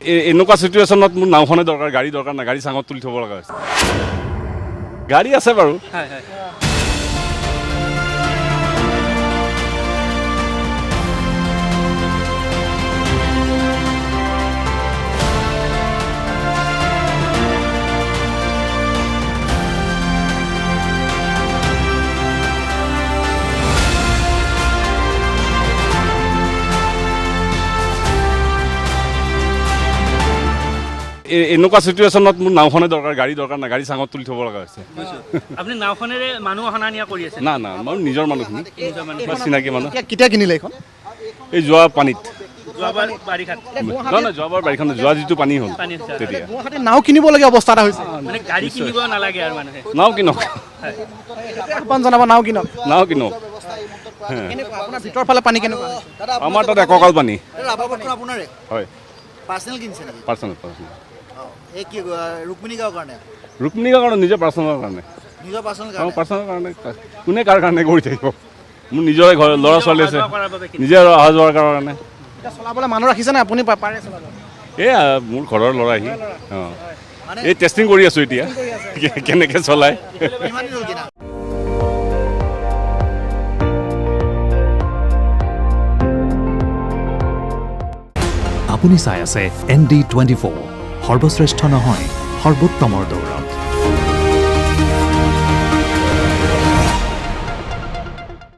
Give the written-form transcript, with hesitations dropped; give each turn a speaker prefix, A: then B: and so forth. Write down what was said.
A: এনেকুৱা চিটুৱেশ্যনত মোৰ নাওখনে দৰকাৰ, গাড়ী দৰকাৰ নাই, গাড়ী চাঙত তুলি থ'ব লগা হৈছে। গাড়ী আছে বাৰু। এনেকুৱা চিটুৱেশ্যনত মোৰ নাওখনে দৰকাৰ, গাড়ী দৰকাৰ নাই, গাড়ী চাঙত তুলি থ'ব লগা হৈছে।
B: আপুনি নাওখনেৰে মানুহ অনা নিয়া কৰি আছে?
A: না মোৰ নিজৰ মানুহখিনি, চিনাকি মানুহ।
C: কেতিয়া কিনিলে এইখন?
A: এই যোৱা পানীত,
B: যোৱাবাৰ বাৰিষাত
A: যোৱাবাৰ বাৰিষা যোৱা যিটো পানী হ'ল তেতিয়া।
C: গুৱাহাটীত নাও কিনিবলগীয়া অৱস্থা এটা হৈছে।
B: মানে গাড়ী কিনিব নালাগে আৰু মানুহে
A: নাও কিনক,
C: আহ্বান জনাব, নাও কিনক।
A: নাও কিনক।
C: কেনেকুৱা আপোনাৰ ভিতৰৰ ফালে পানী কেনেকুৱা?
A: আমাৰ তাত এককাল পানী।
D: আপোনাৰে
A: হয়,
D: পাৰ্চনেল কিনিছে নেকি?
A: পাৰ্চনেল।
D: এই কি ৰুক্মিণী গাঁৱৰ কাৰণে?
A: ৰুক্মিণী কাৰণে, নিজৰ পাৰ্চনেলৰ কাৰণে।
D: নিজৰ পাৰ্চনেল
A: অঁ,
D: কাৰণে?
A: পাৰ্চনেল কাৰণে। কোনে কাৰ কাৰণে কৰি থাকিব? মোৰ নিজৰে ঘৰ, ল'ৰা ছোৱালী আছে,
B: কৰাৰ বাবে
A: নিজে অহা যোৱাৰ কাৰণে।
C: এতিয়া চলাবলৈ মানুহ ৰাখিছে নে আপুনি পাৰে চলাব?
A: এয়া মোৰ ঘৰৰ ল'ৰাহি। অঁ, এই টেষ্টিং কৰি আছোঁ এতিয়া কেনেকৈ চলায়।
D: কিমান দিন হ'ল কিনা?
E: আপুনি চাই আছে ND24, সৰ্বশ্ৰেষ্ঠ নহয় সৰ্বোত্তমৰ দৌৰ।